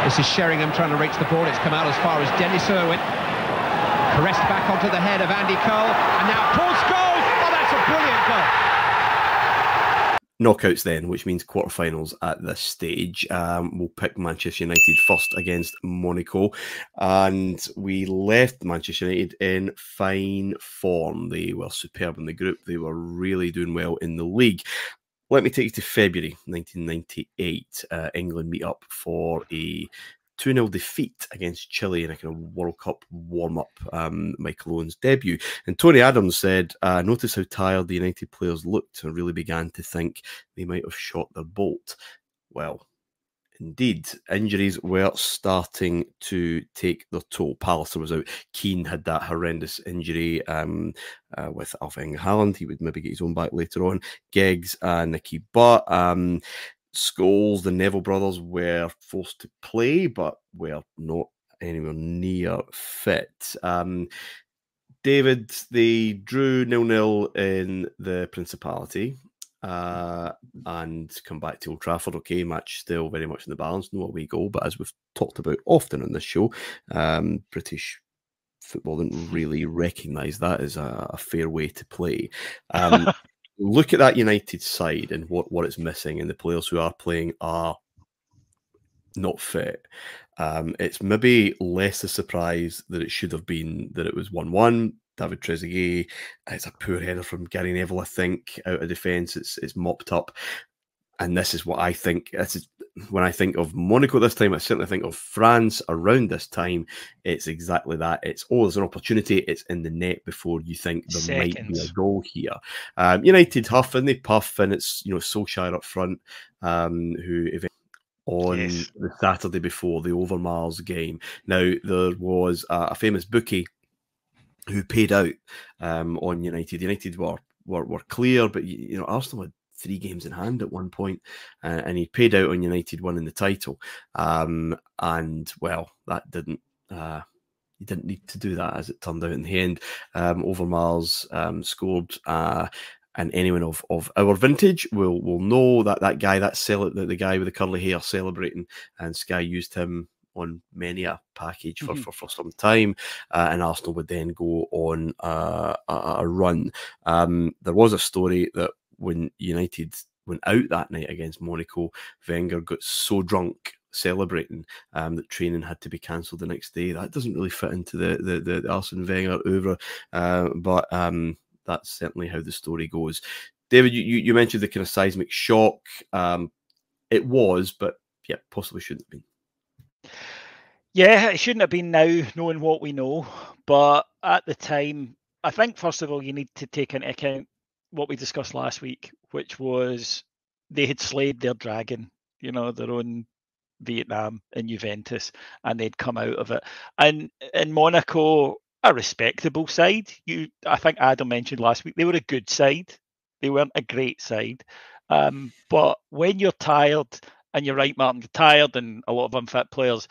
This is Sheringham trying to reach the ball. It's come out as far as Dennis Irwin. Caressed back onto the head of Andy Cole. And now Paul Scholes! Oh, that's a brilliant goal! Knockouts then, which means quarterfinals at this stage. We'll pick Manchester United first against Monaco. And we left Manchester United in fine form. They were superb in the group. They were really doing well in the league. Let me take you to February 1998. England meet up for a 2-0 defeat against Chile in a kind of World Cup warm-up, Michael Owen's debut. And Tony Adams said, notice how tired the United players looked and really began to think they might have shot their bolt. Well, indeed, injuries were starting to take their toll. Pallister was out. Keane had that horrendous injury with Erling Haaland. He would maybe get his own back later on. Giggs and Nicky Butt. Scholes, the Neville brothers were forced to play, but were not anywhere near fit. David, they drew 0-0 in the Principality and come back to Old Trafford. Okay, match still very much in the balance, no away goal, but as we've talked about often on this show, British football didn't really recognise that as a fair way to play. Look at that United side and what it's missing, and the players who are playing are not fit. It's maybe less a surprise that it should have been that it was 1-1. David Trezeguet, it's a poor header from Gary Neville, I think, out of defence. It's mopped up. And this is what I think. This is, when I think of Monaco this time, I certainly think of France around this time. It's exactly that. It's, oh, there's an opportunity. It's in the net before you think there might be a goal here. United huff and they puff, and it's, you know, Solskjaer up front, who eventually on the Saturday before the Overmars game. Now, there was a famous bookie who paid out on United. United were clear, but, you know, Arsenal had 3 games in hand at one point, and he paid out on United winning the title. And well, that didn't. He didn't need to do that, as it turned out in the end. Overmars scored, and anyone of our vintage will know that guy, the guy with the curly hair celebrating, and Sky used him on many a package for some time, and Arsenal would then go on a run. There was a story that when United went out that night against Monaco, Wenger got so drunk celebrating that training had to be cancelled the next day. That doesn't really fit into the Arsene Wenger oeuvre, but that's certainly how the story goes. David, you mentioned the kind of seismic shock. It was, but yeah, possibly shouldn't have been. Yeah, it shouldn't have been now, knowing what we know. But at the time, I think, first of all, you need to take into account what we discussed last week, which was they had slayed their dragon, you know, their own Vietnam and Juventus, and they'd come out of it. And in Monaco, a respectable side. I think Adam mentioned last week, they were a good side. They weren't a great side. But when you're tired, and you're right, Martin, you're tired and a lot of unfit players,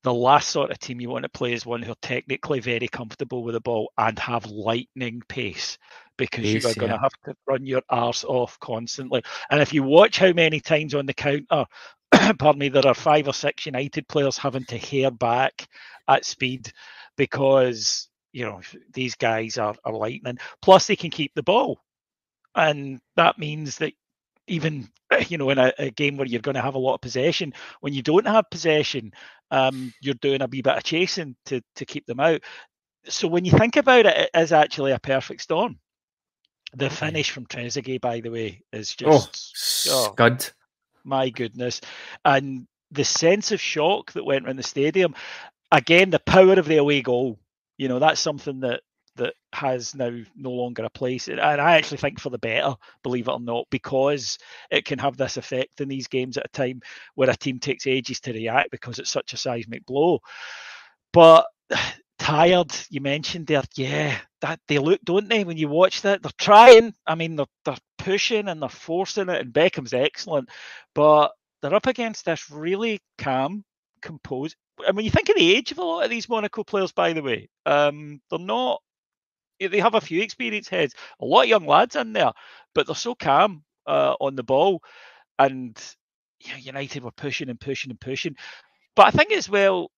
the last sort of team you want to play is one who are technically very comfortable with the ball and have lightning pace, because you are going to have to run your arse off constantly. And if you watch how many times on the counter, pardon me, there are 5 or 6 United players having to hair back at speed because, you know, these guys are lightning. Plus, they can keep the ball. And that means that even, you know, in a game where you're going to have a lot of possession, when you don't have possession, you're doing a wee bit of chasing to keep them out. So when you think about it, it is actually a perfect storm. The finish from Trezeguet, by the way, is just scud. My goodness. And the sense of shock that went around the stadium, again, the power of the away goal, you know, that's something that has now no longer a place. And I actually think for the better, believe it or not, because it can have this effect in these games at a time where a team takes ages to react because it's such a seismic blow. But tired, you mentioned there, yeah, that they look, don't they, when you watch that? They're trying, I mean, they're pushing and they're forcing it, and Beckham's excellent, but they're up against this really calm, composed. And when you think of the age of a lot of these Monaco players, by the way, they're not, they have a few experienced heads, a lot of young lads in there, but they're so calm on the ball. And you know, United were pushing and pushing and pushing. But I think as well,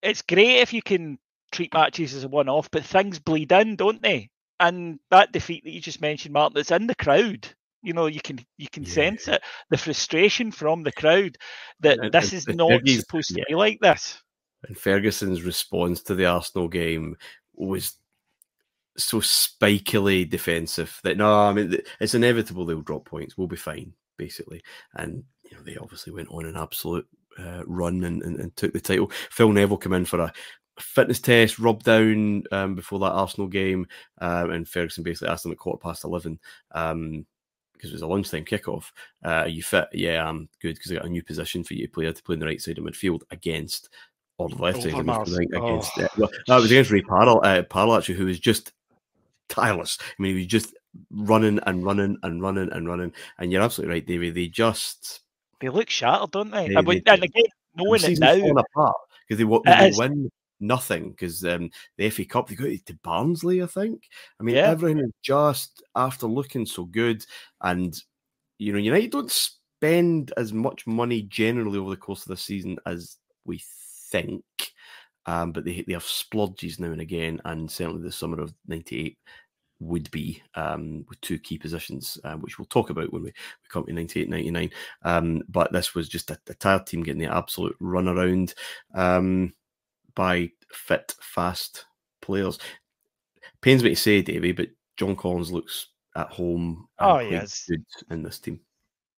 it's great if you can treat matches as a one-off, but things bleed in, don't they? And that defeat that you just mentioned, Martin, that's in the crowd. You know, you can sense it, the frustration from the crowd that this is not supposed to be like this. And Ferguson's response to the Arsenal game was so spikily defensive that no, I mean it's inevitable they'll drop points. We'll be fine, basically. And you know they obviously went on an absolute run and took the title. Phil Neville came in for a fitness test, rubbed down before that Arsenal game, and Ferguson basically asked him at 11:15. Because it was a lunchtime kickoff. Are you fit? Yeah, I'm good because I got a new position for you to play. I had to play on the right side of midfield against or the left side of midfield against. Well, that was against Ray Parrell, actually, who was just tireless. I mean, he was just running and running and running and running. And you're absolutely right, David. They look shattered, don't they? And again, knowing it now, falling apart because they win nothing because the FA Cup they got it to Barnsley, I think. I mean, everything is just after looking so good, and you know, United don't spend as much money generally over the course of the season as we think, but they have splodges now and again, and certainly the summer of '98 would be with two key positions, which we'll talk about when we come to 98-99. But this was just a tired team getting the absolute runaround by fit, fast players. Pains me to say, Davey, but John Collins looks at home and good in this team.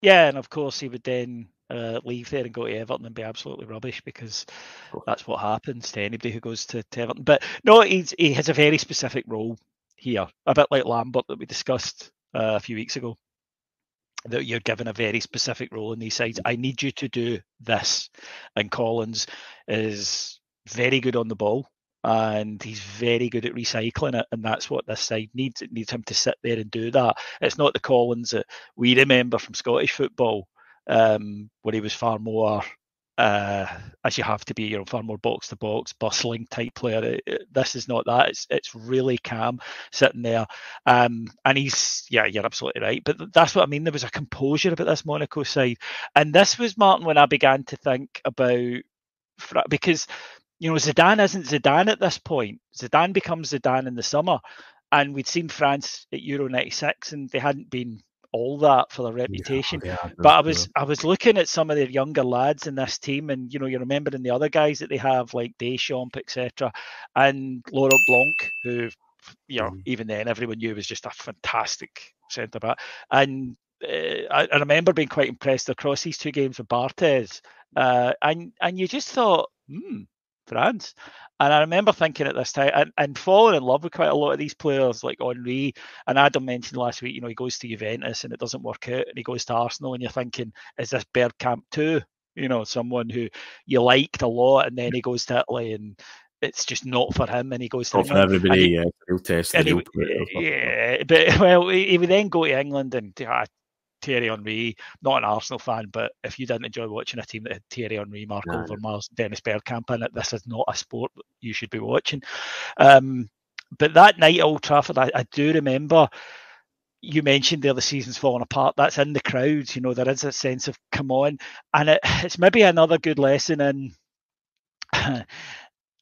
Yeah, and of course he would then leave there and go to Everton and be absolutely rubbish because that's what happens to anybody who goes to Everton. But no, he has a very specific role here, a bit like Lambert that we discussed a few weeks ago, that you're given a very specific role in these sides. I need you to do this. And Collins is very good on the ball and he's very good at recycling it, and that's what this side needs. It needs him to sit there and do that. It's not the Collins that we remember from Scottish football, where he was far more as you have to be, you know, far more box to box, bustling type player. This is not that. It's really calm sitting there, and he's you're absolutely right. But that's what I mean. There was a composure about this Monaco side, and this was, Martin, when I began to think about, because you know Zidane isn't Zidane at this point. Zidane becomes Zidane in the summer, and we'd seen France at Euro '96, and they hadn't been all that for their reputation. But I was looking at some of their younger lads in this team, and you know, you're remembering the other guys that they have like Deschamps, etc., and Laurent Blanc, who, you know, even then everyone knew was just a fantastic centre back. And I remember being quite impressed across these two games with Barthez, and you just thought, France. And I remember thinking at this time and falling in love with quite a lot of these players, like Henry. And Adam mentioned last week, you know, he goes to Juventus and it doesn't work out, and he goes to Arsenal, and you're thinking, is this Bergkamp too? You know, someone who you liked a lot, and then he goes to Italy and it's just not for him, and he goes to England. For everybody, real test. But well, he would then go to England and Thierry Henry, not an Arsenal fan, but if you didn't enjoy watching a team that had Thierry Henry, Marc Overmars, Dennis Bergkamp in it, this is not a sport you should be watching. But that night at Old Trafford, I do remember, you mentioned there the season's falling apart. That's in the crowds, you know, there is a sense of come on. And it's maybe another good lesson in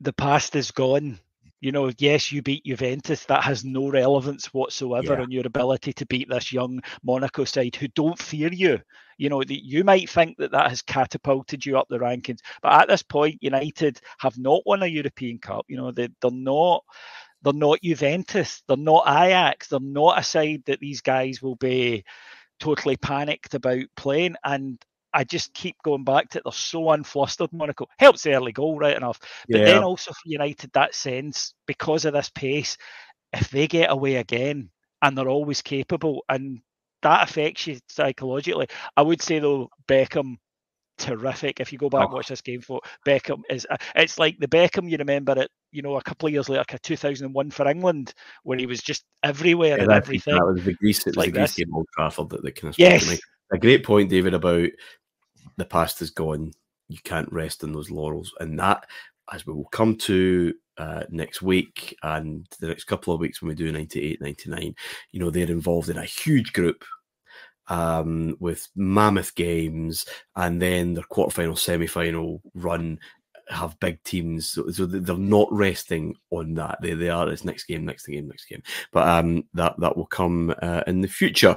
the past is gone. You know, yes, you beat Juventus. That has no relevance whatsoever on your ability to beat this young Monaco side who don't fear you. You know, you might think that has catapulted you up the rankings, but at this point, United have not won a European Cup. You know, they're not Juventus. They're not Ajax. They're not a side that these guys will be totally panicked about playing. And I just keep going back to it. They're so unflustered, Monaco. Helps the early goal, right enough. But then also for United, that sense, because of this pace, if they get away again, and they're always capable, and that affects you psychologically. I would say, though, Beckham, terrific. If you go back and watch this game, Beckham it's like the Beckham you remember it, you know, a couple of years later, 2001 for England, where he was just everywhere and everything. That was the Greece game, Old Trafford, that kind of spoke to me. A great point, David, about the past is gone. You can't rest on those laurels. And that, as we will come to next week and the next couple of weeks when we do 98, 99, you know, they're involved in a huge group. with mammoth games, and then their quarterfinal, semi-final run have big teams, so they're not resting on that. They are, it's next game, next game, next game. But that will come in the future.